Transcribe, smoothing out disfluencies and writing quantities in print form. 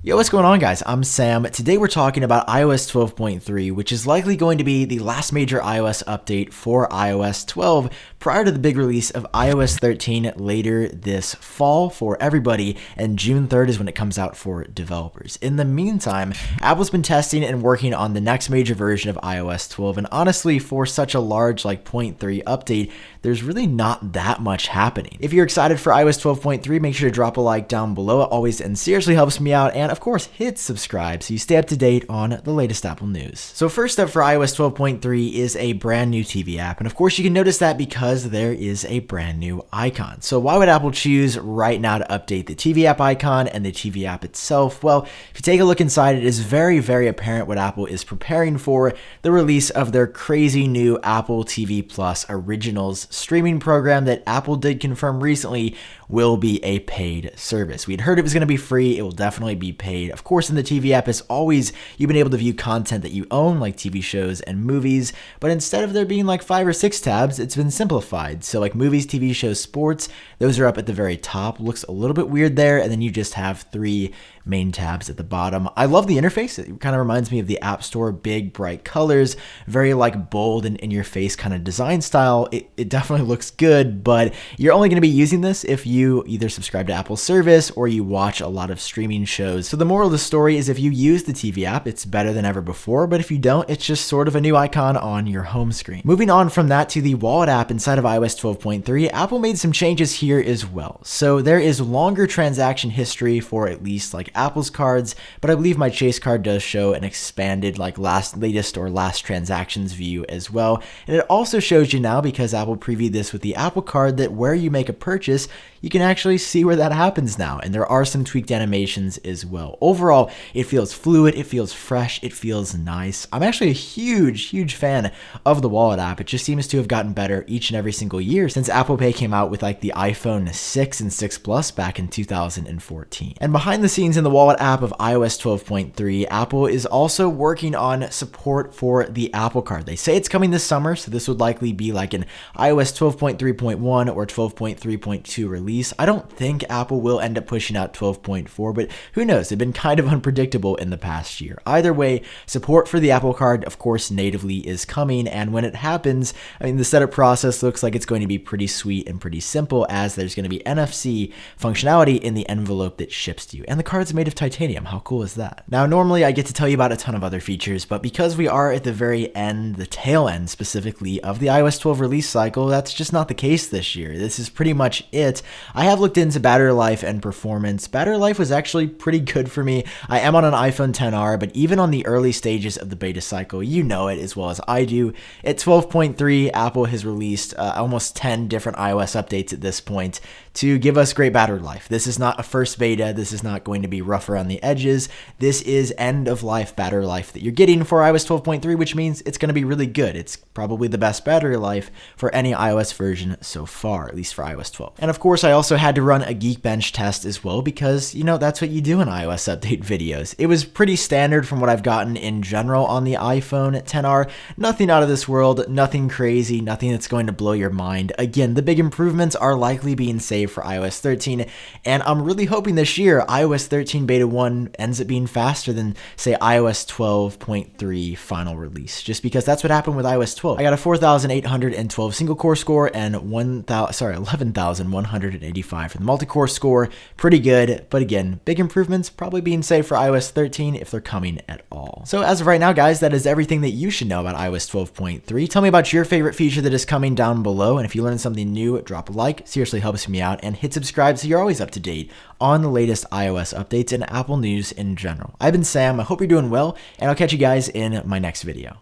Yo, what's going on, guys? I'm Sam. Today we're talking about iOS 12.3, which is likely going to be the last major iOS update for iOS 12 prior to the big release of iOS 13 later this fall for everybody, and June 3rd is when it comes out for developers. In the meantime, Apple's been testing and working on the next major version of iOS 12, and honestly, for such a large like 0.3 update, there's really not that much happening. If you're excited for iOS 12.3, make sure to drop a like down below. It always and seriously helps me out, and of course, hit subscribe so you stay up to date on the latest Apple news. So first up for iOS 12.3 is a brand new TV app, and of course you can notice that because there is a brand new icon. So why would Apple choose right now to update the TV app icon and the TV app itself? Well, if you take a look inside, it is very, very apparent what Apple is preparing for: the release of their crazy new Apple TV Plus Originals streaming program that Apple did confirm recently will be a paid service. We'd heard it was going to be free. It will definitely be paid. Of course, in the TV app, as always, you've been able to view content that you own, like TV shows and movies, but instead of there being like 5 or 6 tabs, it's been simplified. So like movies, TV shows, sports, those are up at the very top. Looks a little bit weird there, and then you just have 3 main tabs at the bottom. I love the interface. It kind of reminds me of the App Store, big, bright colors, very like bold and in-your-face kind of design style. It definitely looks good, but you're only going to be using this if you either subscribe to Apple's service or you watch a lot of streaming shows. So the moral of the story is if you use the TV app, it's better than ever before, but if you don't, it's just sort of a new icon on your home screen. Moving on from that to the Wallet app inside of iOS 12.3, Apple made some changes here as well. So there is longer transaction history for at least like Apple's cards, but I believe my Chase card does show an expanded like latest or last transactions view as well. And it also shows you now, because Apple previewed this with the Apple Card, that where you make a purchase, you can actually see where that happens now. And there are some tweaked animations as well. Overall, it feels fluid, it feels fresh, it feels nice. I'm actually a huge fan of the Wallet app. It just seems to have gotten better each and every single year since Apple Pay came out with like the iPhone 6 and 6 Plus back in 2014. And behind the scenes in the Wallet app of iOS 12.3, Apple is also working on support for the Apple Card. They say it's coming this summer, so this would likely be like an iOS 12.3.1 or 12.3.2 release. I don't think Apple will end up pushing out 12.4, but who knows? They've been kind of unpredictable in the past year. Either way, support for the Apple Card, of course, natively is coming, and when it happens, I mean, the setup process looks like it's going to be pretty sweet and pretty simple, as there's going to be NFC functionality in the envelope that ships to you, and the card's made of titanium. How cool is that? Now, normally I get to tell you about a ton of other features, but because we are at the very end, the tail end specifically, of the iOS 12 release cycle, that's just not the case this year. This is pretty much it. I have looked into battery life and performance. Battery life was actually pretty good for me. I am on an iPhone XR, but even on the early stages of the beta cycle, you know it as well as I do. At 12.3, Apple has released almost 10 different iOS updates at this point to give us great battery life. This is not a first beta. This is not going to be rough around the edges. This is end-of-life battery life that you're getting for iOS 12.3, which means it's going to be really good. It's probably the best battery life for any iOS version so far, at least for iOS 12. And of course, I also had to run a Geekbench test as well because, you know, that's what you do in iOS update videos. It was pretty standard from what I've gotten in general on the iPhone XR. Nothing out of this world, nothing crazy, nothing that's going to blow your mind. Again, the big improvements are likely being saved for iOS 13, and I'm really hoping this year iOS 13 Beta 1 ends up being faster than, say, iOS 12.3 final release, just because that's what happened with iOS 12. I got a 4,812 single core score and 11,185 for the multi-core score. Pretty good, but again, big improvements probably being saved for iOS 13 if they're coming at all. So as of right now, guys, that is everything that you should know about iOS 12.3. Tell me about your favorite feature that is coming down below, and if you learned something new, drop a like. Seriously helps me out, and hit subscribe so you're always up to date on the latest iOS updates and Apple news in general. I've been Sam. I hope you're doing well, and I'll catch you guys in my next video.